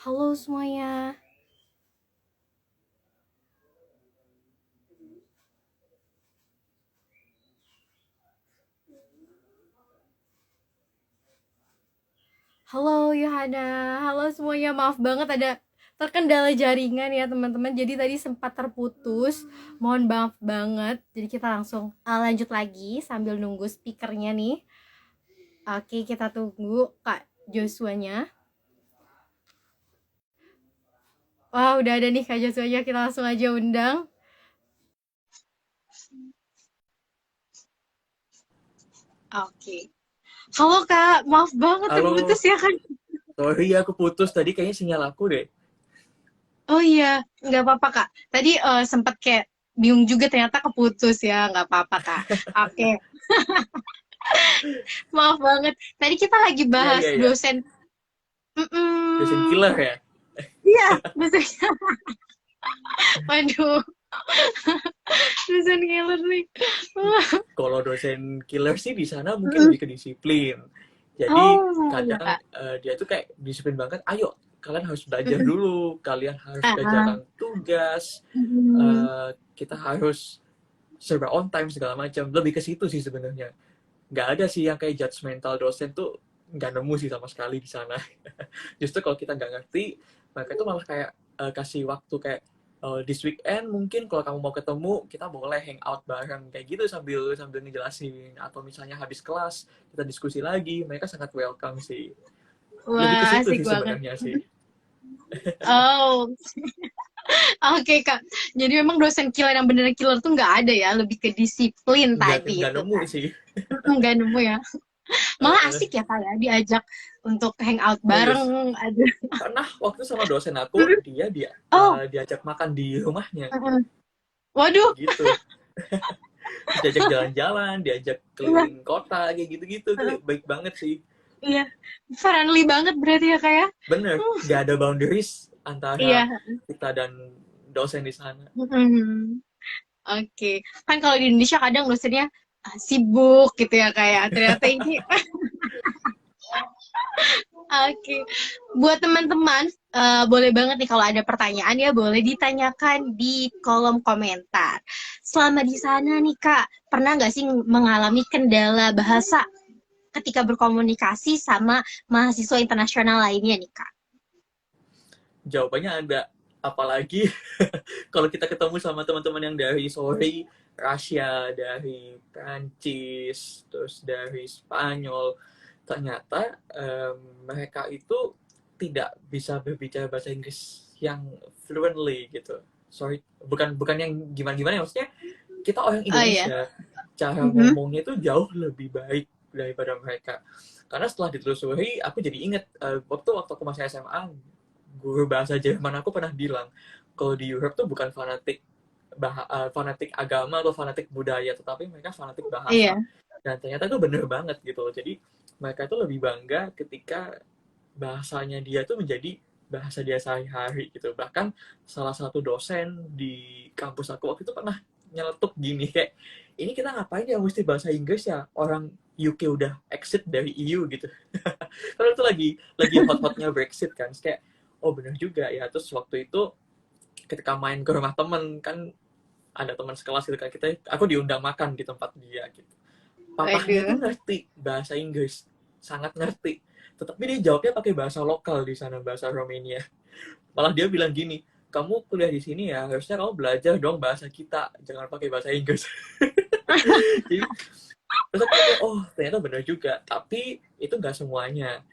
Halo semuanya. Halo Yohana. Halo semuanya. Maaf banget ada terkendala jaringan ya teman-teman. Jadi tadi sempat terputus. Mohon maaf banget. Jadi kita langsung lanjut lagi sambil nunggu speakernya nih. Oke, kita tunggu Kak Joshua-nya. Wah, udah ada nih Kak Joshua-nya. Kita langsung aja undang. Oke. Halo Kak, maaf banget Halo, terputus ya kan. sorry aku putus tadi kayaknya sinyal aku deh. Oh iya, nggak apa-apa Kak. Tadi sempat kayak bingung juga ternyata keputus ya, nggak apa-apa Kak. Oke, maaf banget. Tadi kita lagi Iya, bahas iya, iya. dosen. Dosen Mm-mm. killer ya. Iya, dosennya. Waduh, dosen killer nih. Kalau dosen killer sih di sana mungkin lebih ke disiplin. Jadi Oh iya kadang Kak. dia tuh kayak disiplin banget. Ayo, kalian harus belajar Mm-mm. dulu. Kalian harus Ah, kerjakan tugas. mm-mm. Kita harus serba on time segala macam. Lebih ke situ sih sebenarnya. Nggak ada sih yang kayak judgmental dosen tuh nggak nemu sih sama sekali di sana. Justru kalau kita nggak ngerti, mereka itu malah kayak kasih waktu kayak this weekend mungkin kalau kamu mau ketemu kita boleh hangout bareng kayak gitu sambil sambil ngejelasin, atau misalnya habis kelas kita diskusi lagi. Mereka sangat welcome sih. Lebih ke Wah, situ asik sih banget. sebenarnya sih. Oh, oke Kak. Jadi memang dosen killer yang beneran killer tuh nggak ada ya, lebih ke disiplin tadi Nggak itu nemu kan. sih. Nggak nemu ya. Malah asik ya Kak ya, diajak untuk hangout Oh yes, bareng. Aduh. pernah waktu sama dosen aku dia Oh, diajak makan di rumahnya mm-mm. Waduh, gitu. Terus diajak jalan-jalan, diajak iya, keliling kota kayak gitu-gitu. Itu mm, baik banget sih. iya, friendly banget berarti ya Kak ya. Bener, Hmm, nggak ada boundaries antara iya, kita dan dosen di sana. mm, oke. Kan kalau di Indonesia kadang dosennya sibuk gitu ya Kak ya. Ternyata ini, oke. Buat teman-teman, boleh banget nih kalau ada pertanyaan ya boleh ditanyakan di kolom komentar. Selama di sana nih Kak, pernah nggak sih mengalami kendala bahasa ketika berkomunikasi sama mahasiswa internasional lainnya nih Kak? Jawabannya ada, apalagi kalau kita ketemu sama teman-teman yang dari sorry Rusia, dari Prancis, terus dari Spanyol, ternyata mereka itu tidak bisa berbicara bahasa Inggris yang fluently gitu. Sorry, bukan bukan yang gimana-gimana ya, maksudnya kita orang Oh iya. Indonesia, cara Mhm. ngomongnya itu jauh lebih baik daripada mereka. Karena setelah ditelusuri, aku jadi inget waktu aku masih SMA, guru bahasa Jerman aku pernah bilang kalau di Europe tuh bukan fanatik agama atau fanatik budaya, tetapi mereka fanatik bahasa. Iya. Dan ternyata itu bener banget gitu. Jadi mereka itu lebih bangga ketika bahasanya dia tuh menjadi bahasa dia sehari-hari gitu. Bahkan salah satu dosen di kampus aku waktu itu pernah nyeletuk gini kayak, ini kita ngapain ya mesti bahasa Inggris ya, orang UK udah exit dari EU gitu. Karena itu lagi hot-hotnya Brexit kan. Terus kayak, oh bener juga ya. Terus waktu itu ketika main ke rumah temen kan, ada teman sekelas gitu kan, aku diundang makan di tempat dia gitu. Papahnya Waduh. tuh ngerti bahasa Inggris, sangat ngerti. Tetapi dia jawabnya pakai bahasa lokal di sana, bahasa Romania. Malah dia bilang gini, kamu kuliah di sini ya, harusnya kamu belajar dong bahasa kita, jangan pakai bahasa Inggris. Jadi terus aku kayak, oh ternyata benar juga. Tapi itu nggak semuanya.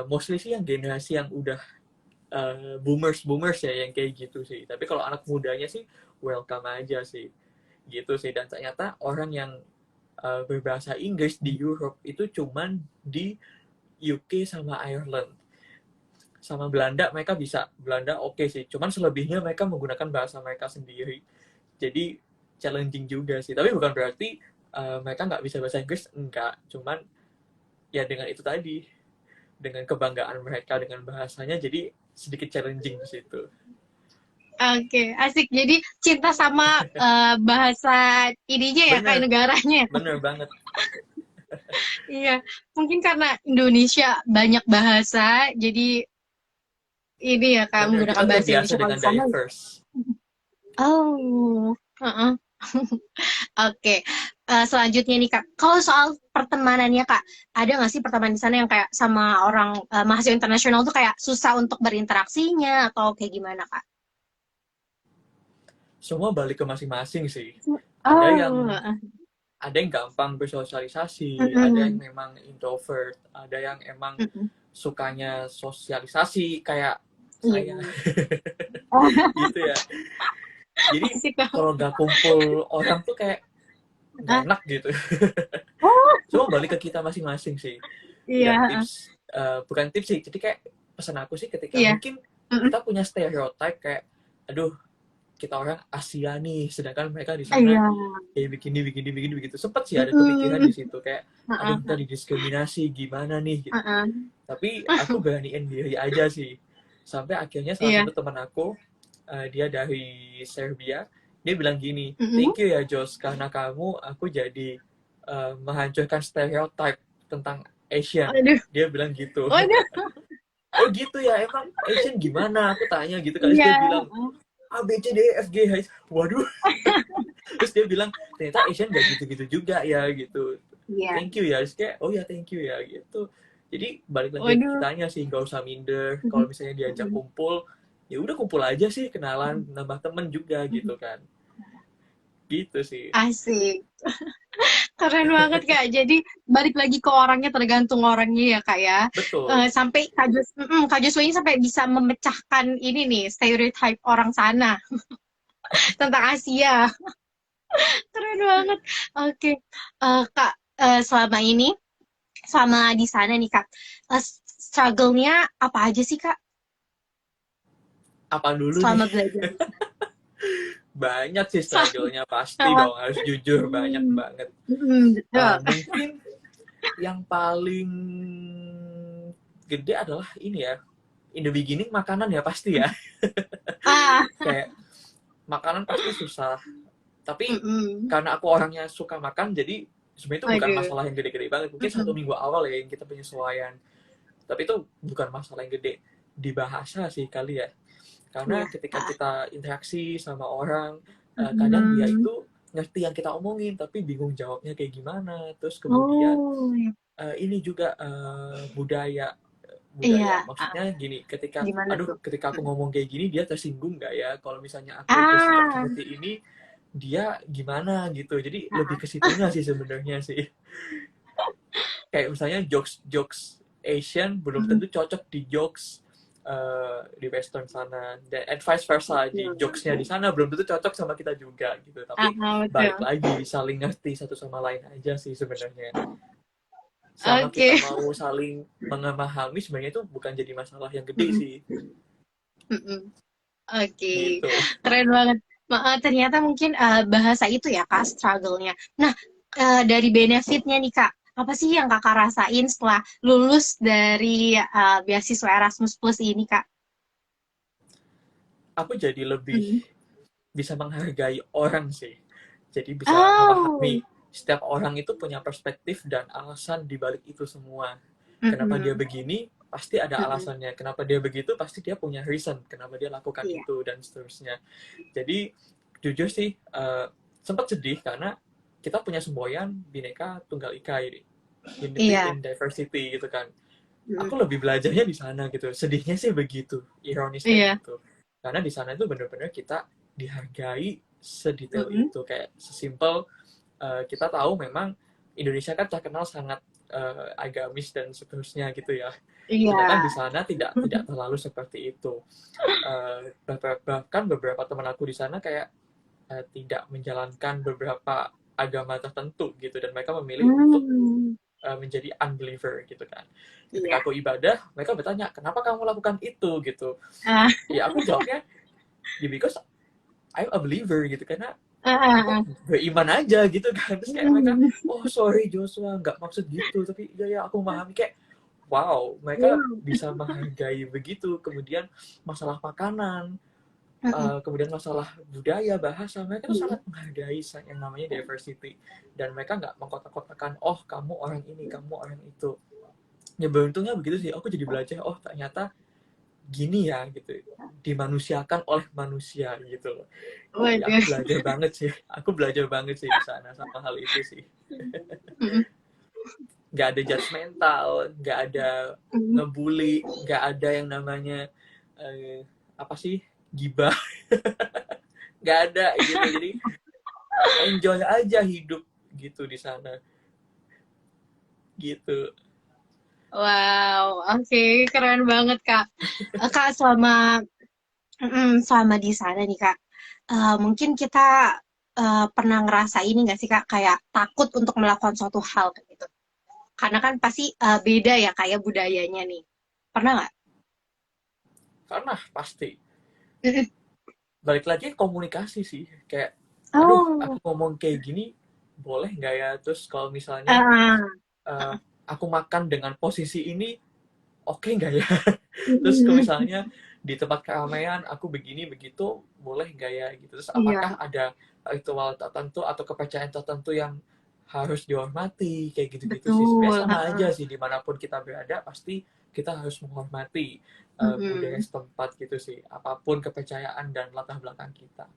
Mostly sih yang generasi yang udah boomers boomers ya yang kayak gitu sih. Tapi kalau anak mudanya sih welcome aja sih, gitu sih. Dan ternyata orang yang berbahasa Inggris di Europe itu cuman di UK sama Ireland. Sama Belanda mereka bisa, Belanda oke sih, cuman selebihnya mereka menggunakan bahasa mereka sendiri. Jadi challenging juga sih, tapi bukan berarti mereka nggak bisa bahasa Inggris, enggak. Cuman ya dengan itu tadi, dengan kebanggaan mereka dengan bahasanya, jadi sedikit challenging di situ. Oke, asik. Jadi cinta sama bahasa ininya ya kayak Bener, negaranya. bener banget. Iya, mungkin karena Indonesia banyak bahasa, jadi ini ya Kak, Bener, kita menggunakan bahasa terbiasa Indonesia kalau dengan di sana. diverse. Oh, heeh. Oke. Selanjutnya nih Kak, kalau soal pertemanannya Kak, ada nggak sih pertemanan di sana yang kayak sama orang mahasiswa internasional tuh kayak susah untuk berinteraksinya atau kayak gimana Kak? Semua balik ke masing-masing sih. Ada Oh, yang ada yang gampang bersosialisasi, ada yang mm-mm, memang introvert, ada yang emang mm-mm. sukanya sosialisasi kayak Iya. saya Oh, gitu ya. Jadi asik Kak. kalau nggak kumpul orang tuh kayak nggak Ah, enak gitu. oh, Semua balik ke kita masing-masing sih. iya, Dan heeh. tips, bukan tips sih, jadi kayak pesan aku sih ketika Iya. mungkin Mm-mm. kita punya stereotype kayak, aduh kita orang Asia nih, sedangkan mereka di sana Iya. kayak begini, begini, begini, begitu. Sempet sih ada kepikiran di Mm-mm. situ kayak, aduh kita Heeh, didiskriminasi gimana nih gitu. heeh. Tapi aku beraniin diri aja sih. Sampai akhirnya salah Iya. satu teman aku, dia dari Serbia, dia bilang gini, Mm-mm. thank you ya Jos, karena kamu aku jadi menghancurkan stereotype tentang Asian. Aduh, Dia bilang gitu. waduh. Oh gitu ya, emang Asian gimana? Aku tanya gitu kan. Terus Iya. dia bilang, A, B, C, D, E, F, G, H. Waduh. Terus dia bilang, ternyata Asian gak gitu-gitu juga ya gitu. Iya. Thank you ya. Terus kayak, oh ya thank you ya gitu. Jadi balik lagi ke Waduh. kitanya sih, gak usah minder. Kalau misalnya diajak kumpul, ya udah kumpul aja sih, kenalan, nambah temen juga gitu kan. Gitu sih. Asik. Keren banget Kak. Jadi balik lagi ke orangnya, tergantung orangnya ya Kak ya. Betul. Sampai Kak Joshua ini sampai bisa memecahkan ini nih stereotype orang sana tentang Asia. Keren banget. Oke. Kak, selama ini selama di sana nih Kak, struggle-nya apa aja sih Kak Apa dulu nih? selama belajar? Banyak sih Selama, struggle-nya pasti dong, harus jujur banyak hmm, banget. betul. Mungkin yang paling gede adalah ini ya, in the beginning makanan ya pasti ya. Ah, Kayak makanan pasti susah. Tapi mm-mm. karena aku orangnya suka makan, jadi sebenarnya itu bukan Aduh. masalah yang gede-gede banget. Mungkin satu Mm-mm. minggu awal ya yang kita penyesuaian. Tapi itu bukan masalah yang gede. Di bahasa sih kali ya. Karena Iya. ketika Ah. kita interaksi sama orang, kadang dia Mm-mm. itu ngerti yang kita omongin, tapi bingung jawabnya kayak gimana. Terus kemudian Oh, iya. ini juga budaya Iya. budaya Ah, maksudnya gini ketika gimana aduh tuh? ketika aku ngomong kayak gini dia tersinggung nggak ya kalau misalnya aku bersikap Ah, seperti ini dia gimana gitu jadi lebih ke ah, situnya sih sebenarnya sih kayak misalnya jokes jokes Asian belum mm, tentu cocok di jokes di Western sana dan and vice versa di jokesnya di betul. sana belum tentu cocok sama kita juga gitu Ah, tapi balik betul. lagi saling ngerti satu sama lain aja sih sebenarnya selama kita Oke. mau saling memahami sebenarnya itu bukan jadi masalah yang gede Mm-mm. sih Mm-mm. Oke, gitu. keren banget. Ternyata mungkin bahasa itu ya Kak, struggle-nya. Nah, dari benefitnya nih Kak, apa sih yang Kakak rasain setelah lulus dari beasiswa Erasmus Plus ini Kak? Aku jadi lebih Hmm. bisa menghargai orang sih jadi bisa Oh, memahami setiap orang itu punya perspektif dan alasan di balik itu semua kenapa dia mm-mm. begini pasti ada Mm-mm. alasannya kenapa dia begitu pasti dia punya reason kenapa dia lakukan Iya, itu dan seterusnya jadi jujur sih sempat sedih karena kita punya semboyan Bhinneka Tunggal Ika ini Unity iya. in Diversity gitu kan aku Mm-mm. lebih belajarnya di sana gitu sedihnya sih begitu ironisnya Iya. gitu karena di sana itu benar-benar kita dihargai sedetail Mm-mm. itu kayak sesimpel kita tahu memang Indonesia kan terkenal sangat agamis dan seterusnya gitu ya Iya. sedangkan di sana tidak tidak terlalu seperti itu bahkan beberapa teman aku di sana kayak tidak menjalankan beberapa agama tertentu gitu dan mereka memilih untuk Hmm. menjadi unbeliever gitu kan. Iya. Ketika aku ibadah, mereka bertanya, kenapa kamu lakukan itu gitu? Ah, Ya aku jawabnya, ya because I'm a believer gitu karena ah, ah, aku ah. beriman aja gitu kan. Terus kayak mereka, Mm. oh sorry Joshua, nggak maksud gitu. Tapi ya aku memahami kayak, wow, mereka Wow. bisa menghargai begitu. Kemudian masalah makanan, Mm-mm. kemudian masalah budaya, bahasa, mereka tuh Mm. sangat menghargai yang namanya diversity. Dan mereka nggak mengkotak-kotakan, oh kamu orang ini, kamu orang itu. Ya beruntungnya begitu sih, aku jadi belajar, oh ternyata gini ya gitu, dimanusiakan oleh manusia gitu loh. Jadi Waduh. aku belajar banget sih di sana sama hal itu sih. Mm-mm. Nggak ada judgmental, nggak ada Mm-mm. ngebully, nggak ada yang namanya apa sih, gibah, nggak ada gitu. Jadi enjoy aja hidup gitu di sana gitu. Wow, oke, keren banget Kak. Kak, selama di sana nih Kak, mungkin kita pernah ngerasa ini nggak sih Kak, kayak takut untuk melakukan suatu hal kayak gitu. Karena kan pasti beda ya kayak budayanya nih. Pernah nggak? Karena pasti Mm-mm. balik lagi komunikasi sih, kayak aduh aku Oh, ngomong kayak gini boleh nggak ya, terus kalau misalnya ah, uh, aku makan dengan posisi ini oke nggak ya. Terus kalau mm-mm. misalnya di tempat keramaian aku begini begitu boleh nggak ya gitu, terus Iya, apakah ada ritual tertentu atau kepercayaan tertentu yang harus dihormati, kayak gitu-gitu sih. Sebenarnya betul. sama aja Ha-ha. sih, dimanapun kita berada pasti kita harus menghormati budaya Mm-mm. setempat gitu sih, apapun kepercayaan dan latar belakang kita.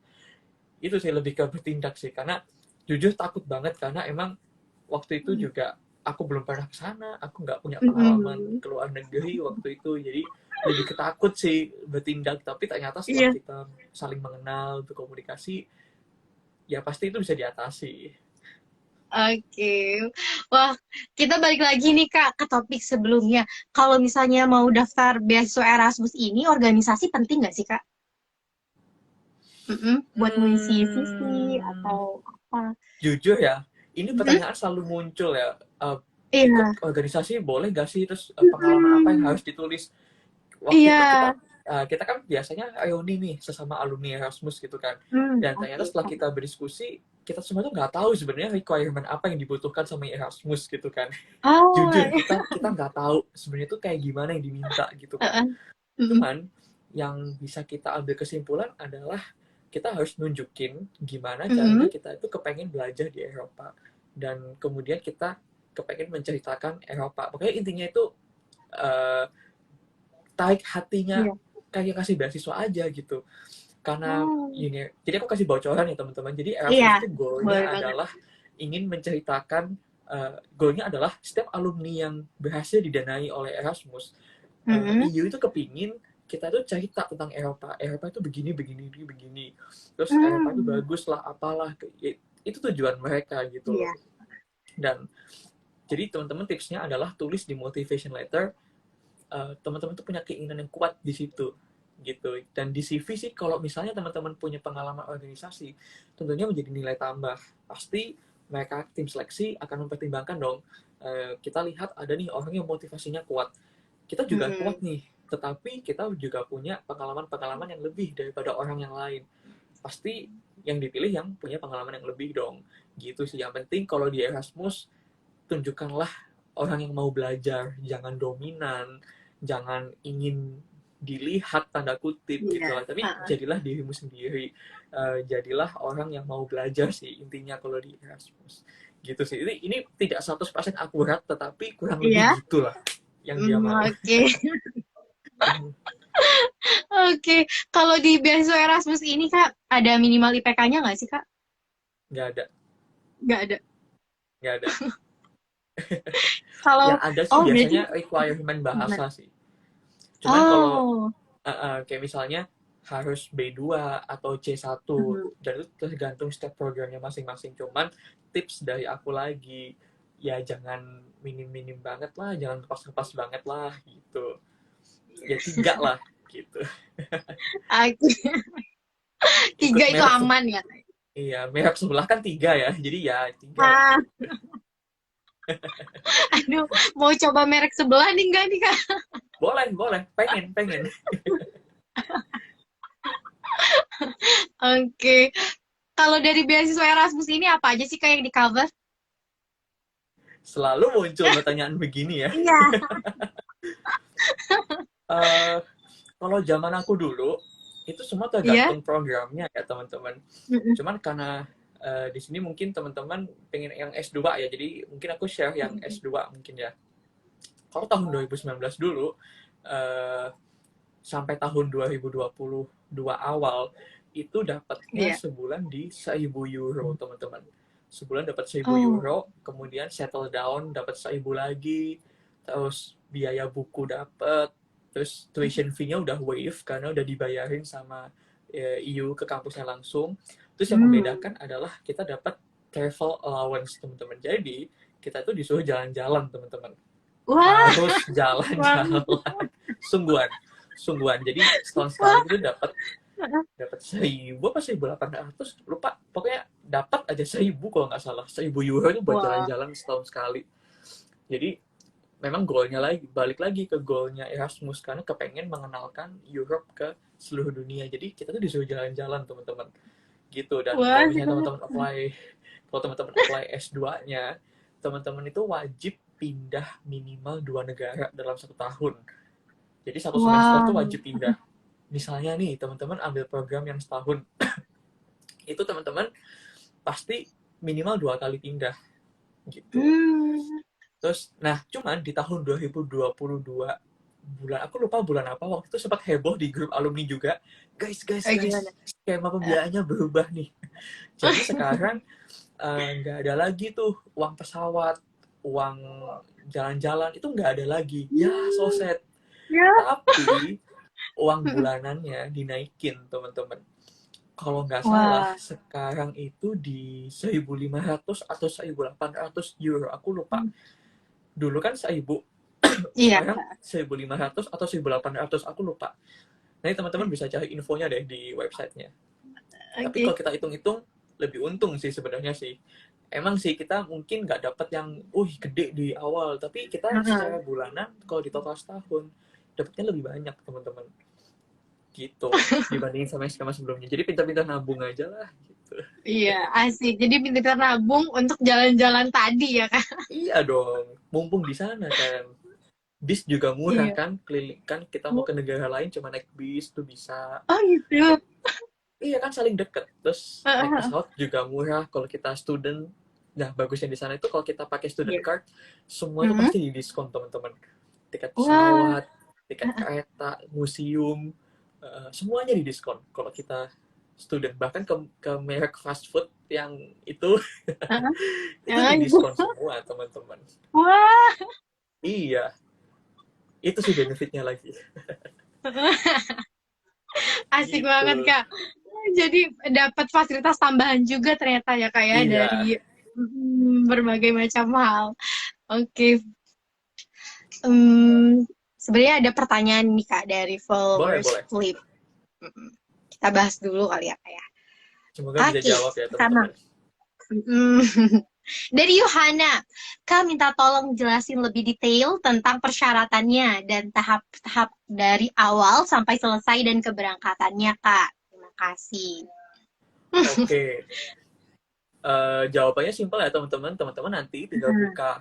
Itu sih lebih ke bertindak sih, karena jujur takut banget karena emang waktu itu juga aku belum pernah ke sana, aku nggak punya pengalaman Mm-mm. ke luar negeri waktu itu, jadi lebih ketakut sih bertindak. Tapi ternyata setelah Iya. kita saling mengenal, berkomunikasi, ya pasti itu bisa diatasi. Oke, wah kita balik lagi nih Kak ke topik sebelumnya. Kalau misalnya mau daftar beasiswa Erasmus ini, organisasi penting nggak sih Kak? Buat ngisi visi Hmm, atau apa? jujur ya, ini Mm-mm. pertanyaan selalu muncul ya. Ikut Iya. organisasi boleh gak sih? Terus pengalaman apa yang Mm-mm. harus ditulis? Waktu Iya. itu kita kan biasanya reuni nih sesama alumni Erasmus gitu kan. Dan Oke. ternyata setelah kita berdiskusi, kita semua tuh nggak tahu sebenarnya requirement apa yang dibutuhkan sama Erasmus gitu kan. Oh. Jujur kita nggak tahu sebenarnya tuh kayak gimana yang diminta gitu kan. Heeh. Mm-mm. Cuman yang bisa kita ambil kesimpulan adalah kita harus nunjukin gimana caranya Mm-mm. kita itu kepengen belajar di Eropa, dan kemudian kita kepengen menceritakan Eropa. Pokoknya intinya itu uh, tarik hatinya, Iya. kayak kasih beasiswa aja gitu. Karena Oh. ini, jadi aku kasih bocoran ya teman-teman. Jadi Iya, Erasmus itu goalnya boleh banget. adalah ingin menceritakan, goalnya adalah setiap alumni yang berhasil didanai oleh Erasmus, Mm-mm. EU itu kepingin kita tuh cerita tentang Eropa. Eropa itu begini, begini, begini. Terus Eropa itu Mm. bagus lah, apalah. Itu tujuan mereka gitu loh. Iya. Dan jadi teman-teman tipsnya adalah tulis di motivation letter, teman-teman tuh punya keinginan yang kuat di situ gitu. Dan di CV sih kalau misalnya teman-teman punya pengalaman organisasi, tentunya menjadi nilai tambah. Pasti mereka tim seleksi akan mempertimbangkan dong. Kita lihat ada nih orang yang motivasinya kuat, kita juga kuat Mm-mm. nih, tetapi kita juga punya pengalaman-pengalaman yang lebih daripada orang yang lain. Pasti yang dipilih yang punya pengalaman yang lebih dong. Gitu sih. Yang penting kalau di Erasmus, tunjukkanlah orang yang mau belajar, jangan dominan, jangan ingin dilihat tanda kutip Iya. gitu lah. Tapi Ha-ha. jadilah dirimu sendiri. Jadilah orang yang mau belajar sih intinya kalau di Erasmus. Gitu sih. Ini tidak 100% akurat, tetapi kurang lebih Iya. gitulah yang dia mau. Oke. Oke, kalau di beasiswa Erasmus ini Kak, ada minimal IPK-nya nggak sih Kak? Nggak ada, Nggak ada. nggak ada. Kalau, Yang ada sih oh berarti biasanya requirement gimana? bahasa sih. Cuman kalau Oh. kayak misalnya harus B2 atau C1, Mhm. dan itu tergantung setiap programnya masing-masing. Cuman tips dari aku lagi, ya jangan minim-minim banget lah, jangan pas-pas banget lah gitu. Ya 3 lah gitu. Oke. Ikut Tiga itu merek, aman ya. iya, merek sebelah kan 3 ya, jadi ya 3 lah. Ah, aduh, mau coba merek sebelah nih enggak nih Kak? Boleh, boleh, pengen. Oke. Kalau dari beasiswa Erasmus ini apa aja sih Kak yang di cover? Selalu muncul pertanyaan begini ya. Iya. Eh, Kalau zaman aku dulu, itu semua Iya. tergantung programnya ya teman-teman. Mm-mm. Cuman karena di sini mungkin teman-teman pengen yang S2 ya, jadi mungkin aku share yang S2 mungkin ya. Kalau tahun 2019 dulu, eh, sampai tahun 2022 awal itu dapatnya Iya. sebulan di 1.000 euro, teman-teman. Sebulan dapat 1.000 Oh. euro, kemudian settle down dapat 1.000 lagi, terus biaya buku dapat, terus tuition fee-nya udah waive karena udah dibayarin sama EU ke kampusnya langsung. Terus yang membedakan adalah kita dapat travel allowance, teman-teman. Jadi kita tuh disuruh jalan-jalan, teman-teman. Wah, Harus wah, jalan-jalan. Sungguhan. Jadi setahun sekali wah. itu dapat 1.000 apa 1.800, lupa. Pokoknya dapat aja 1.000 kalau nggak salah. 1.000 euro itu buat Wah. jalan-jalan setahun sekali. Jadi memang goalnya lagi, balik lagi ke goalnya Erasmus, karena kepengen mengenalkan Europe ke seluruh dunia. Jadi kita tuh disuruh jalan-jalan, teman-teman. Gitu. Dan Wah. kalau misalnya teman-teman apply S2-nya, teman-teman itu wajib pindah minimal 2 negara dalam 1 tahun. Jadi 1 semester tuh Wow. wajib pindah. Misalnya nih, teman-teman ambil program yang setahun, itu teman-teman pasti minimal 2 kali pindah. Gitu. Hmm. Terus, nah, cuman di tahun 2022, aku lupa bulan apa, waktu itu sempat heboh di grup alumni juga. Guys, Gimana? skema pembiayaannya berubah nih. Jadi sekarang nggak ada lagi tuh uang pesawat, uang jalan-jalan, itu nggak ada lagi. Ya, so sad. Ya. Tapi uang bulanannya dinaikin, teman-teman. Kalau nggak salah, Wah. sekarang itu di 1.500 atau 1.800 euro. Aku lupa. Dulu kan 1.000, Iya. sekarang 1.500 atau 1.800, aku lupa. Nanti teman-teman bisa cari infonya deh di websitenya. Tapi Oke. kalau kita hitung-hitung, lebih untung sih sebenarnya sih. Emang sih kita mungkin nggak dapat yang gede di awal, tapi kita secara bulanan kalau di total setahun dapatnya lebih banyak, teman-teman. Gitu, dibandingin sama skema sebelumnya. Jadi pintar-pintar nabung aja lah gitu. Iya, asik. Jadi pintar nabung untuk jalan-jalan tadi ya kan? Iya dong, mumpung di sana kan. Bis juga murah Iya. kan, keliling kan, kita mau ke negara lain cuma naik bis tuh bisa. Oh gitu. Iya kan, saling deket. Terus naik pesawat juga murah kalau kita student. Nah, bagusnya di sana itu kalau kita pakai student Iya. card, semua itu pasti di diskon, teman-teman. Tiket Wah. pesawat, tiket kereta, museum, semuanya di diskon kalau kita student. Bahkan ke merek fast food yang itu itu di diskon semua, teman-teman. Wah. Iya, itu sih benefitnya lagi. Asik banget, Gitu. Kak. Jadi dapat fasilitas tambahan juga ternyata ya Kak ya Iya, dari berbagai macam hal. Oke. Hmm, sebenarnya ada pertanyaan nih Kak dari boleh, followers boleh. Flip. Kita bahas dulu kali ya Kak ya. Semoga bisa Oke, jawab ya, pertama. teman-teman. Dari Yohana, Kak minta tolong jelasin lebih detail tentang persyaratannya dan tahap-tahap dari awal sampai selesai dan keberangkatannya, Kak. Terima kasih. Oke. Jawabannya simpel ya, teman-teman. Teman-teman nanti tinggal buka.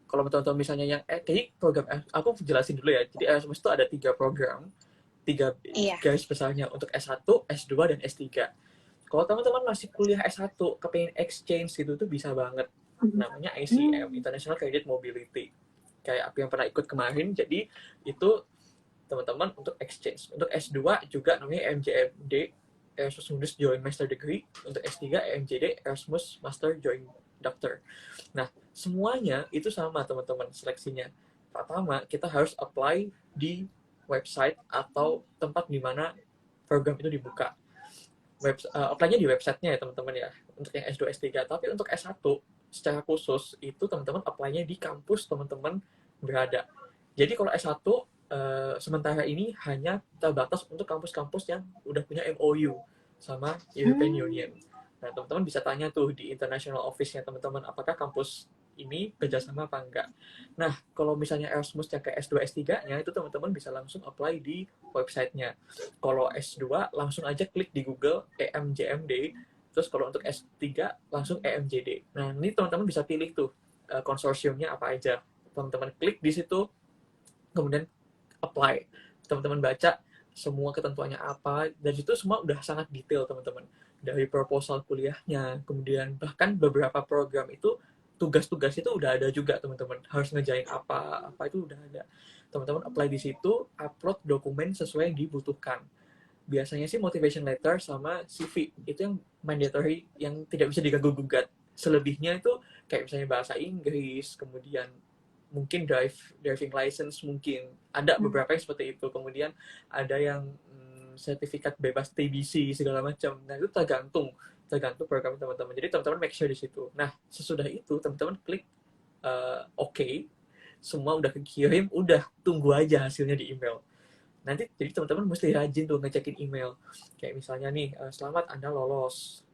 Kalau teman-teman misalnya yang kayaknya program, aku jelasin dulu ya. Jadi Erasmus itu ada 3 program, 3 Iya. garis besarnya untuk S1, S2, dan S3. Kalau teman-teman masih kuliah S1, kepengen exchange gitu tuh bisa banget. Namanya ICM, International Credit Mobility. Kayak aku yang pernah ikut kemarin, jadi itu teman-teman untuk exchange. Untuk S2 juga namanya EMJMD, Erasmus Joint Master Degree. Untuk S3 EMJD, Erasmus Master Joint Doctor. Nah, semuanya itu sama, teman-teman, seleksinya. Pertama, kita harus apply di website atau tempat di mana program itu dibuka. Apply-nya di websitenya ya, teman-teman ya, untuk yang S2, S3. Tapi untuk S1, secara khusus, itu teman-teman apply-nya di kampus teman-teman berada. Jadi kalau S1, sementara ini hanya terbatas untuk kampus-kampus yang udah punya MOU sama European Union. Nah, teman-teman bisa tanya tuh di international office-nya teman-teman, apakah kampus ini kerjasama apa enggak. Nah, kalau misalnya Erasmus yang ke S2, S3-nya, itu teman-teman bisa langsung apply di website-nya. Kalau S2, langsung aja klik di Google EMJMD, terus kalau untuk S3, langsung EMJD. Nah, ini teman-teman bisa pilih tuh konsorsiumnya apa aja. Teman-teman klik di situ, kemudian apply. Teman-teman baca semua ketentuannya apa, dan itu semua udah sangat detail, teman-teman. Dari proposal kuliahnya, kemudian bahkan beberapa program itu tugas-tugas itu udah ada juga teman-teman, harus ngerjain apa itu udah ada. Teman-teman apply di situ, upload dokumen sesuai yang dibutuhkan. Biasanya sih motivation letter sama CV itu yang mandatory, yang tidak bisa diganggu gugat. Selebihnya itu kayak misalnya bahasa Inggris, kemudian mungkin driving license, mungkin ada beberapa yang seperti itu, kemudian ada yang sertifikat bebas TBC segala macam. Nah itu tergantung program teman-teman. Jadi teman-teman make sure di situ. Nah sesudah itu teman-teman klik OK, semua udah kekirim, udah tunggu aja hasilnya di email. Nanti jadi teman-teman mesti rajin tuh ngecekin email. Kayak misalnya nih, selamat Anda lolos.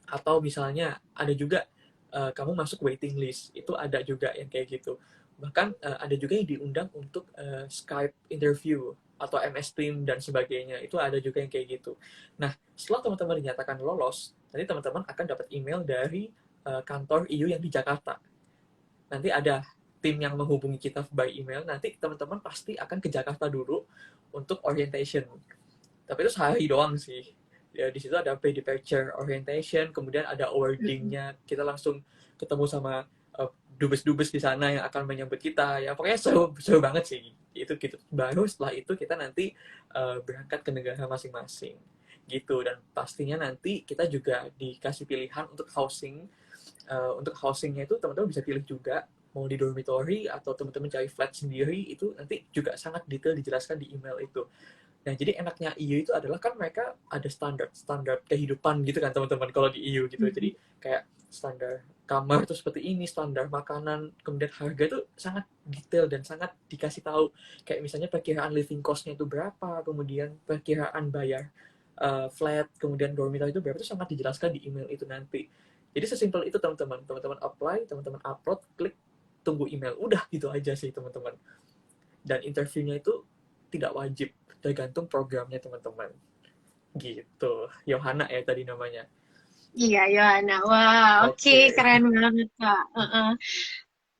Atau misalnya ada juga kamu masuk waiting list. Itu ada juga yang kayak gitu. Bahkan ada juga yang diundang untuk Skype interview atau MS Team dan sebagainya. Itu ada juga yang kayak gitu. Nah, setelah teman-teman dinyatakan lolos, nanti teman-teman akan dapat email dari kantor EU yang di Jakarta. Nanti ada tim yang menghubungi kita by email. Nanti teman-teman pasti akan ke Jakarta dulu untuk orientation. Tapi itu sehari doang sih. Ya, di situ ada pre-departure orientation, kemudian ada awarding-nya. Kita langsung ketemu sama dubes-dubes di sana yang akan menyambut kita. Ya pokoknya seru banget sih. Itu gitu. Baru setelah itu kita nanti berangkat ke negara masing-masing. Gitu. Dan pastinya nanti kita juga dikasih pilihan untuk housing. Untuk housingnya itu teman-teman bisa pilih juga mau di dormitory atau teman-teman cari flat sendiri, itu nanti juga sangat detail dijelaskan di email itu. Nah, jadi enaknya EU itu adalah kan mereka ada standar kehidupan gitu kan teman-teman kalau di EU gitu. Jadi kayak standar kamar itu seperti ini, standar makanan, kemudian harga itu sangat detail dan sangat dikasih tahu. Kayak misalnya perkiraan living cost-nya itu berapa, kemudian perkiraan bayar flat, kemudian dormitory itu berapa, itu sangat dijelaskan di email itu nanti. Jadi sesimpel itu teman-teman. Teman-teman apply, teman-teman upload, klik, tunggu email. Udah gitu aja sih teman-teman. Dan interviewnya itu tidak wajib, tergantung programnya teman-teman. Gitu. Yohana ya tadi namanya. Iya, Yohana. Wah, oke, keren banget, Kak.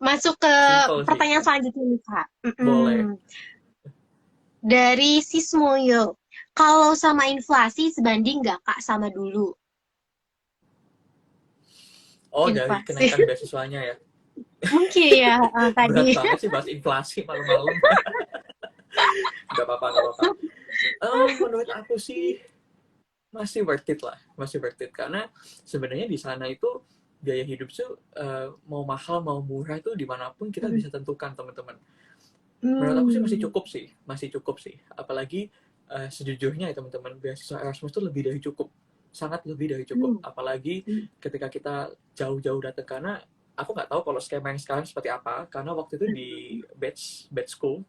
Masuk ke Simple sih. pertanyaan selanjutnya nih, Kak. Boleh. Dari Sismoyo, kalau sama inflasi sebanding nggak, Kak, sama dulu? Oh, dari Inflasi. kenaikan beasiswanya ya? Mungkin ya, Berat tadi. banget sih bahas inflasi malam-malam. Gak apa-apa. Menurut aku sih masih worth it lah, karena sebenarnya di sana itu biaya hidup tuh mau mahal mau murah itu dimanapun kita bisa tentukan teman-teman. Menurut aku sih masih cukup sih, apalagi sejujurnya ya teman-teman, beasiswa Erasmus itu lebih dari cukup, sangat lebih dari cukup, apalagi ketika kita jauh-jauh datang. Karena aku nggak tahu kalau skema yang sekarang seperti apa, karena waktu itu di batch school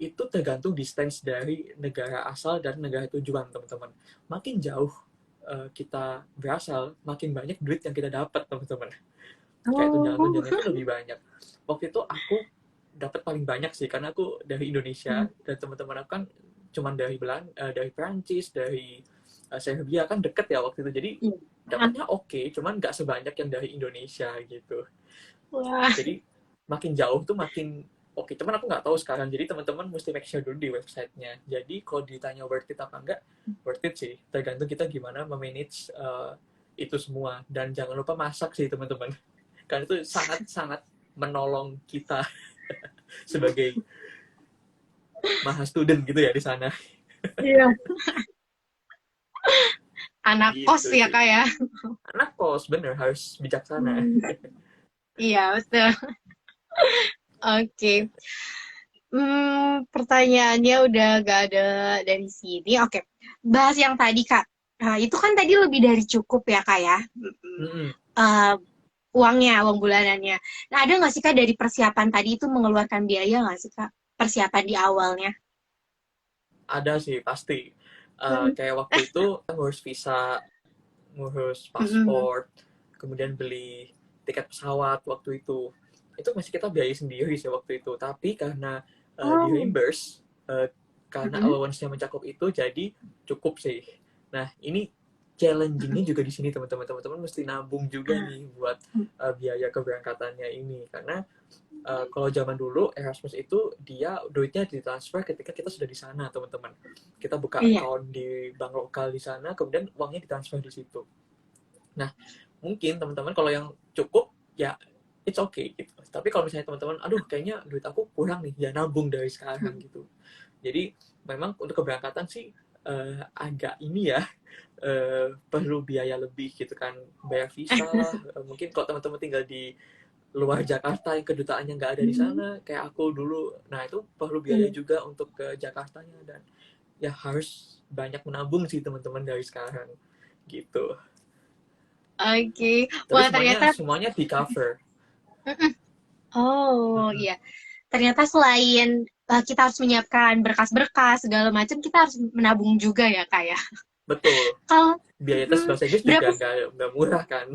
itu tergantung distance dari negara asal dan negara tujuan teman-teman. Makin jauh kita berasal, makin banyak duit yang kita dapat teman-teman. Kayak tunjangan-tunjangan itu lebih banyak. Waktu itu aku dapat paling banyak sih, karena aku dari Indonesia dan teman-teman aku kan cuman dari dari Prancis, dari Serbia, kan deket ya waktu itu. Jadi dapatnya oke, cuman nggak sebanyak yang dari Indonesia gitu. Jadi makin jauh tuh makin oke, cuman aku nggak tahu sekarang. Jadi teman-teman mesti make sure dulu di websitenya. Jadi kalau ditanya worth it apa enggak, worth it sih. Tergantung kita gimana memanage itu semua. Dan jangan lupa masak sih teman-teman. Karena itu sangat-sangat menolong kita sebagai mahasiswa student gitu ya di sana. Iya. Anak gitu kos ya, Kak ya? Anak kos, bener, harus bijaksana. Iya, betul. Oke. Pertanyaannya udah gak ada dari sini. Oke. Bahas yang tadi, Kak. Itu kan tadi lebih dari cukup ya, Kak ya? Uangnya, uang bulanannya. Nah, ada nggak sih, Kak, dari persiapan tadi itu mengeluarkan biaya nggak sih, Kak? Persiapan di awalnya. Ada sih, pasti. Kayak waktu itu ngurus visa, ngurus paspor, kemudian beli tiket pesawat waktu itu masih kita biayai sendiri sih waktu itu. Tapi karena di reimburse, karena allowance-nya mencakup itu, jadi cukup sih. Nah, ini challenging-nya juga di sini teman-teman mesti nabung juga nih buat biaya keberangkatannya ini. Karena kalau zaman dulu Erasmus itu dia duitnya ditransfer ketika kita sudah di sana teman-teman. Kita buka account di bank lokal di sana, kemudian uangnya ditransfer di situ. Nah, mungkin teman-teman kalau yang cukup ya it's okay gitu. Tapi kalau misalnya teman-teman, aduh kayaknya duit aku kurang nih, ya nabung dari sekarang gitu. Jadi memang untuk keberangkatan sih agak ini ya, perlu biaya lebih gitu kan, bayar visa lah. Mungkin kalau teman-teman tinggal di luar Jakarta yang kedutaannya nggak ada di sana, kayak aku dulu, nah itu perlu biaya juga untuk ke Jakartanya, dan ya harus banyak menabung sih teman-teman dari sekarang gitu. Oke, Tapi wah semuanya ternyata, semuanya di cover. oh iya, ternyata selain kita harus menyiapkan berkas-berkas segala macam, kita harus menabung juga ya kak ya. Betul. Kalau Biaya tes bahasa Inggris berapa juga sih? nggak murah kan.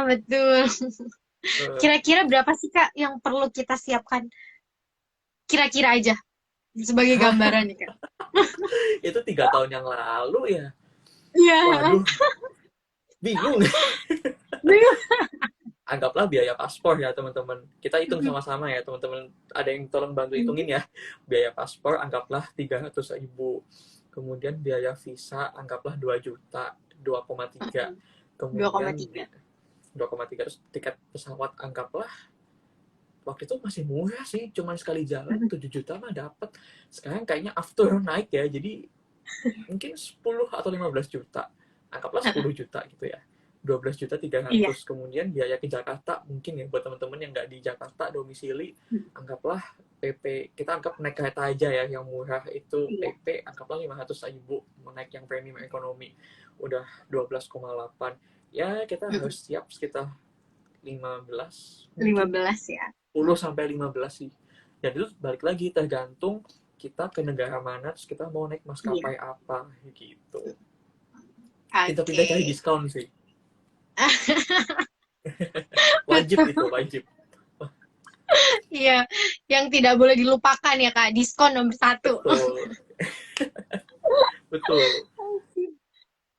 Betul. Eh, Kira-kira berapa sih kak yang perlu kita siapkan? Kira-kira aja sebagai gambaran nih kak. itu 3 tahun yang lalu ya. Iya. Waduh, bingung. Anggaplah biaya paspor ya teman-teman. Kita hitung sama-sama ya teman-teman. Ada yang tolong bantu hitungin ya. Biaya paspor anggaplah 300.000. Kemudian biaya visa anggaplah 2 juta, 2,3. Dua koma Kemudian tiga. 2,3, terus tiket pesawat anggaplah waktu itu masih murah sih, cuman sekali jalan 7 juta mah dapat. Sekarang kayaknya after naik ya, jadi mungkin 10 atau 15 juta. Anggaplah 10 juta gitu ya. 12 juta Iya. 300. Kemudian biaya ke Jakarta mungkin ya buat teman-teman yang nggak di Jakarta domisili, anggaplah PP, kita anggap naik kereta aja ya, yang murah itu Iya. PP anggaplah 500.000, naik yang premium ekonomi udah 12,8. Ya kita harus siap sekitar 15 Lima mungkin, belas ya. 10 sampai 15 sih. Dan itu balik lagi tergantung kita ke negara mana, terus kita mau naik Iya. maskapai apa gitu. Pintar-pintar cari Oke. diskon sih. Wajib itu, wajib. Iya, yang tidak boleh dilupakan ya Kak, diskon nomor satu. Betul, betul.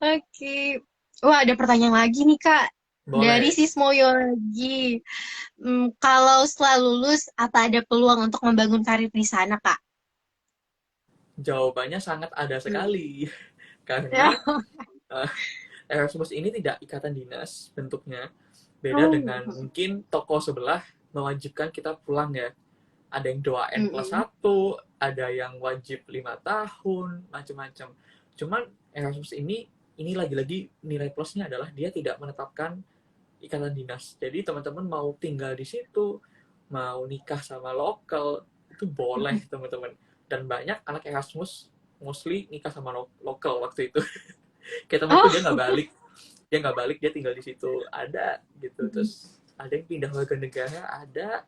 Oke. Wah, ada pertanyaan lagi nih Kak. Dari Boleh. Sismoyo lagi. Kalau setelah lulus, apa ada peluang untuk membangun karir di sana Kak? Jawabannya sangat ada Hmm. sekali. Karena uh, Erasmus ini tidak ikatan dinas bentuknya. Beda Oh. dengan mungkin toko sebelah mewajibkan kita pulang ya. Ada yang 2N plus Mm-mm. 1, ada yang wajib 5 tahun, macam-macam. Cuman Erasmus ini lagi-lagi nilai plusnya adalah dia tidak menetapkan ikatan dinas. Jadi teman-teman mau tinggal di situ, mau nikah sama lokal, itu boleh teman-teman. Dan banyak anak Erasmus mostly nikah sama lokal waktu itu. Kayak temanku Oh. dia nggak balik, dia tinggal di situ, ada gitu. Terus ada yang pindah warga negara, ada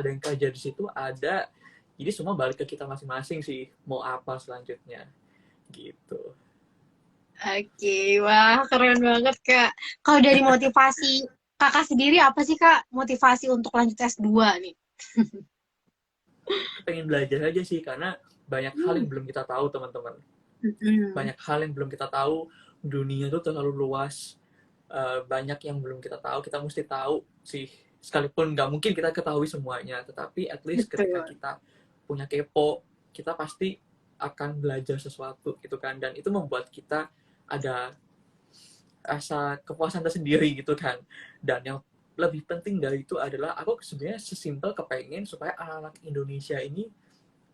yang kerja di situ, ada. Jadi semua balik ke kita masing-masing sih, mau apa selanjutnya gitu. Oke, wah keren banget Kak. Kalau dari motivasi Kakak sendiri apa sih Kak motivasi untuk lanjut S2 nih? Pengen belajar aja sih, karena banyak hal Hmm. yang belum kita tahu teman-teman. Mm-mm. Banyak hal yang belum kita tahu, dunia itu terlalu luas. Banyak yang belum kita tahu, kita mesti tahu sih. Sekalipun nggak mungkin kita ketahui semuanya, tetapi at least ketika Betul. kita punya kepo, kita pasti akan belajar sesuatu gitu kan. Dan itu membuat kita ada rasa kepuasan tersendiri gitu kan. Dan yang lebih penting dari itu adalah aku sebenarnya sesimpel kepengen supaya anak-anak Indonesia ini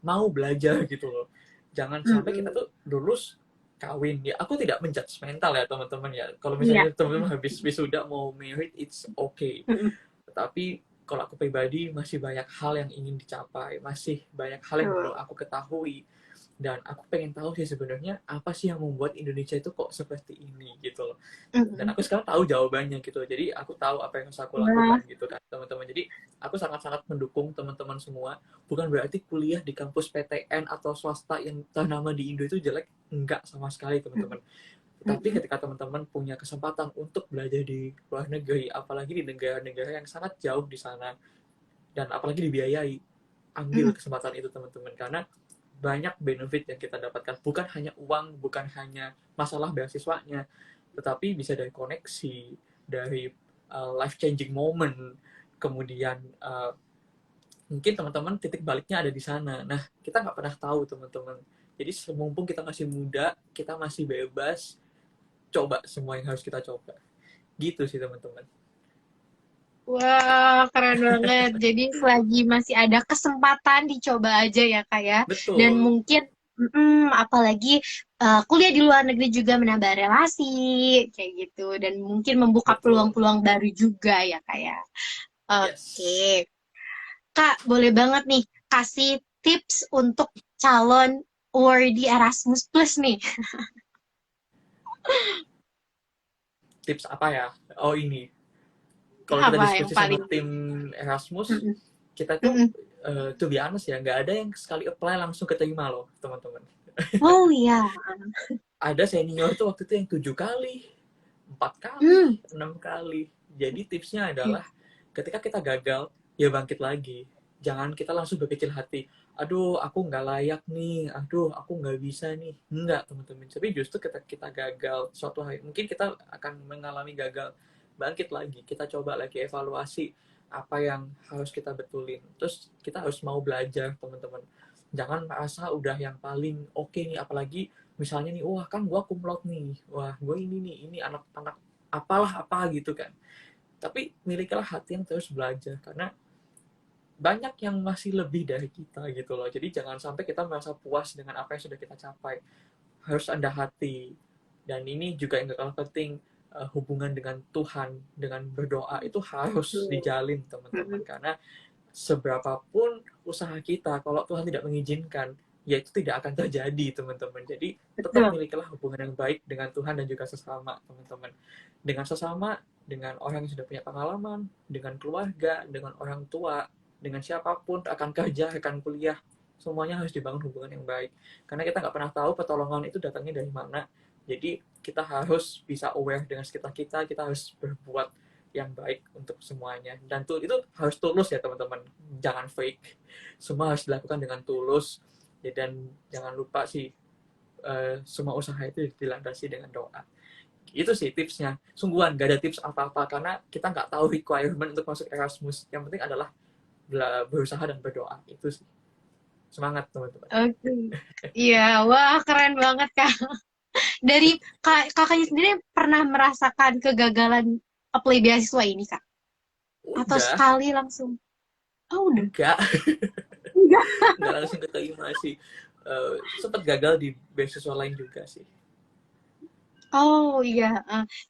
mau belajar gitu loh. Jangan sampai kita Mm-mm. tuh lulus kawin ya. Aku tidak menjudge mental ya teman-teman ya. Kalau Iya. misalnya teman-teman habis wisuda mau married, it's okay. Mm-mm. Tetapi kalau aku pribadi masih banyak hal yang ingin dicapai, masih banyak hal yang belum Betul. aku ketahui, dan aku pengen tahu sih sebenarnya apa sih yang membuat Indonesia itu kok seperti ini gitu loh. Dan Mm-mm. aku sekarang tahu jawabannya gitu, jadi aku tahu apa yang harus aku Wah. lakukan gitu kan teman-teman. Jadi aku sangat-sangat mendukung teman-teman semua. Bukan berarti kuliah di kampus PTN atau swasta yang ternama di Indo itu jelek, enggak sama sekali teman-teman. Tapi Mm-mm. ketika teman-teman punya kesempatan untuk belajar di luar negeri, apalagi di negara-negara yang sangat jauh di sana, dan apalagi dibiayai, ambil Mm-mm. kesempatan itu teman-teman. Karena banyak benefit yang kita dapatkan. Bukan hanya uang, bukan hanya masalah beasiswanya, tetapi bisa dari koneksi, dari life changing moment, kemudian mungkin teman-teman titik baliknya ada di sana. Nah, kita nggak pernah tahu teman-teman. Jadi mumpung kita masih muda, kita masih bebas, coba semua yang harus kita coba. Gitu sih teman-teman. Wah, keren banget. Jadi selagi masih ada kesempatan dicoba aja ya Kak ya. Dan Betul. mungkin apalagi kuliah di luar negeri juga menambah relasi kayak gitu dan mungkin membuka Betul. peluang-peluang baru juga ya Kak ya. Yes. Oke. Kak, boleh banget nih kasih tips untuk calon awardee Erasmus Plus nih. Tips apa ya? Oh ini, kalau kita Apa yang diskusi sama paling tim Erasmus, Mm-mm. kita tuh Mm-mm. to be honest ya, nggak ada yang sekali apply langsung keterima loh, teman-teman. Oh iya. Ada senior tuh waktu itu yang 7 kali, 4 kali, Hmm. 6 kali. Jadi tipsnya Iya, adalah ketika kita gagal, ya bangkit lagi. Jangan kita langsung berkecil hati. Aduh, aku nggak layak nih. Aduh, aku nggak bisa nih. Enggak, teman-teman. Tapi justru ketika kita gagal, suatu hari, mungkin kita akan mengalami gagal. Bangkit lagi. Kita coba lagi evaluasi apa yang harus kita betulin. Terus kita harus mau belajar, teman-teman. Jangan merasa udah yang paling oke nih. Apalagi misalnya nih, wah kan gue kumlot nih. Wah, gue ini nih. Ini anak-anak apalah apa gitu kan. Tapi milikilah hati yang terus belajar. Karena banyak yang masih lebih dari kita gitu loh. Jadi jangan sampai kita merasa puas dengan apa yang sudah kita capai. Harus ada hati. Dan ini juga yang gak kalah penting, hubungan dengan Tuhan, dengan berdoa itu harus betul. dijalin teman-teman. Mm-mm. Karena seberapapun usaha kita, kalau Tuhan tidak mengizinkan, ya itu tidak akan terjadi teman-teman. Jadi tetap Betul. milikilah hubungan yang baik dengan Tuhan dan juga sesama teman-teman. Dengan sesama, dengan orang yang sudah punya pengalaman, dengan keluarga, dengan orang tua, dengan siapapun, akan kerja, akan kuliah, semuanya harus dibangun hubungan yang baik. Karena kita nggak pernah tahu pertolongan itu datangnya dari mana. Jadi kita harus bisa aware dengan sekitar kita, kita harus berbuat yang baik untuk semuanya. Dan tuh itu harus tulus ya teman-teman, jangan fake. Semua harus dilakukan dengan tulus. Dan jangan lupa sih, semua usaha itu dilandasi dengan doa. Itu sih tipsnya. Sungguhan gak ada tips apa-apa karena kita nggak tahu requirement untuk masuk Erasmus. Yang penting adalah berusaha dan berdoa. Itu sih. Semangat teman-teman. Oke. Iya, wah keren banget Kak. Dari kakaknya sendiri pernah merasakan kegagalan apply beasiswa ini Kak? Atau Udah, sekali langsung? Oh, udah. enggak, Enggak. enggak langsung keterima sih. Sempat gagal di beasiswa lain juga sih. Oh iya,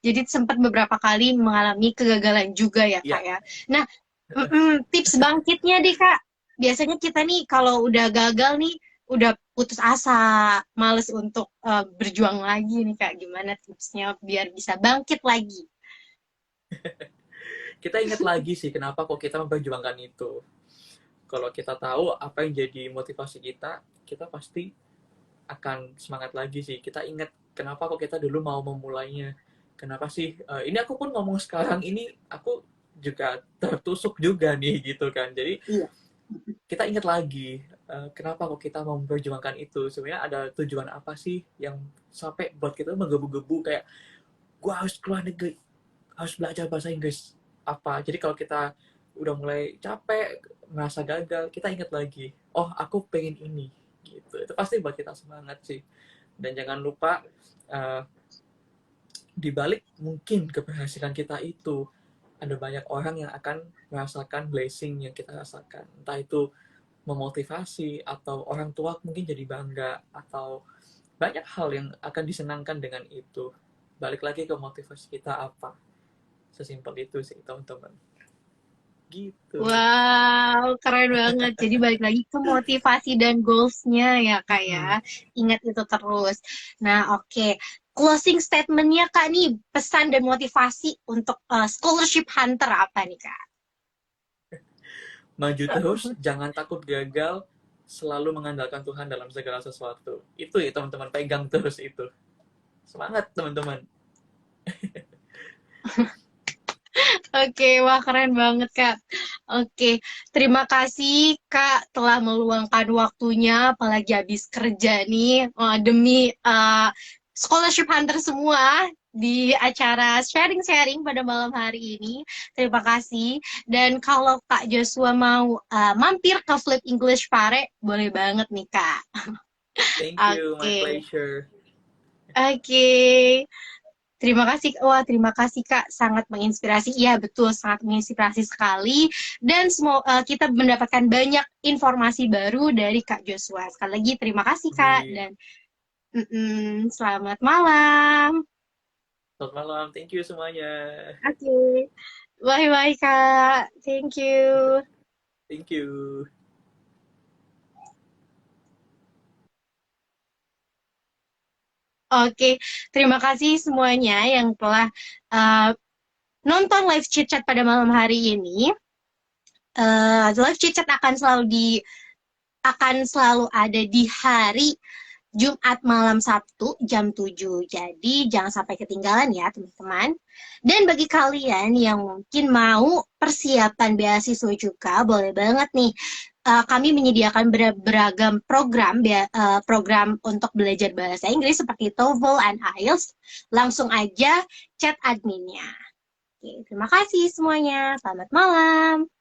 jadi sempat beberapa kali mengalami kegagalan juga ya Kak Iya, ya. Nah, tips bangkitnya deh Kak. Biasanya kita nih kalau udah gagal nih, udah putus asa, males untuk berjuang lagi nih Kak. Gimana tipsnya biar bisa bangkit lagi? kita ingat lagi sih kenapa kok kita memperjuangkan itu. Kalau kita tahu apa yang jadi motivasi kita, kita pasti akan semangat lagi sih. Kita ingat kenapa kok kita dulu mau memulainya. Kenapa sih? Ini aku pun ngomong sekarang ini, aku juga tertusuk juga nih gitu kan. Jadi Iya. kita ingat lagi kenapa kok kita mau memperjuangkan itu. Sebenarnya ada tujuan apa sih yang sampai buat kita menggebu-gebu kayak gue harus keluar negeri, harus belajar bahasa Inggris apa. Jadi kalau kita udah mulai capek, merasa gagal, kita ingat lagi, oh aku pengen ini, gitu. Itu pasti buat kita semangat sih. Dan jangan lupa, uh, di balik mungkin keberhasilan kita itu, ada banyak orang yang akan merasakan blessing yang kita rasakan. Entah itu memotivasi, atau orang tua mungkin jadi bangga, atau banyak hal yang akan disenangkan dengan itu. Balik lagi ke motivasi kita apa. Sesimpel itu sih teman-teman. Gitu. Wow, keren banget. Jadi balik lagi ke motivasi dan goals-nya ya Kak ya. Mm-mm. Ingat itu terus. Nah, oke. Closing statement-nya Kak nih, pesan dan motivasi untuk scholarship hunter apa nih Kak? Maju terus, jangan takut gagal, selalu mengandalkan Tuhan dalam segala sesuatu. Itu ya teman-teman, pegang terus itu. Semangat teman-teman. Oke, wah keren banget Kak. Oke, terima kasih Kak telah meluangkan waktunya, apalagi habis kerja nih, demi scholarship hunter semua di acara sharing-sharing pada malam hari ini. Terima kasih. Dan kalau Kak Joshua mau mampir ke Flip English Pare, boleh banget nih Kak. Thank you, my Oke, pleasure. oke. Terima kasih, wah terima kasih Kak, sangat menginspirasi. Iya betul, sangat menginspirasi sekali. Dan semua kita mendapatkan banyak informasi baru dari Kak Joshua. Sekali lagi terima kasih Kak, Amin. dan selamat malam. Selamat malam, thank you semuanya. Oke, bye bye Kak, thank you. Thank you. Oke, terima kasih semuanya yang telah uh, nonton live chit chat pada malam hari ini. Live chit chat akan selalu ada di hari Jumat malam Sabtu jam 7. Jadi jangan sampai ketinggalan ya teman-teman. Dan bagi kalian yang mungkin mau persiapan beasiswa juga, boleh banget nih. Kami menyediakan beragam program untuk belajar bahasa Inggris seperti TOEFL and IELTS. Langsung aja chat adminnya. Oke, terima kasih semuanya. Selamat malam.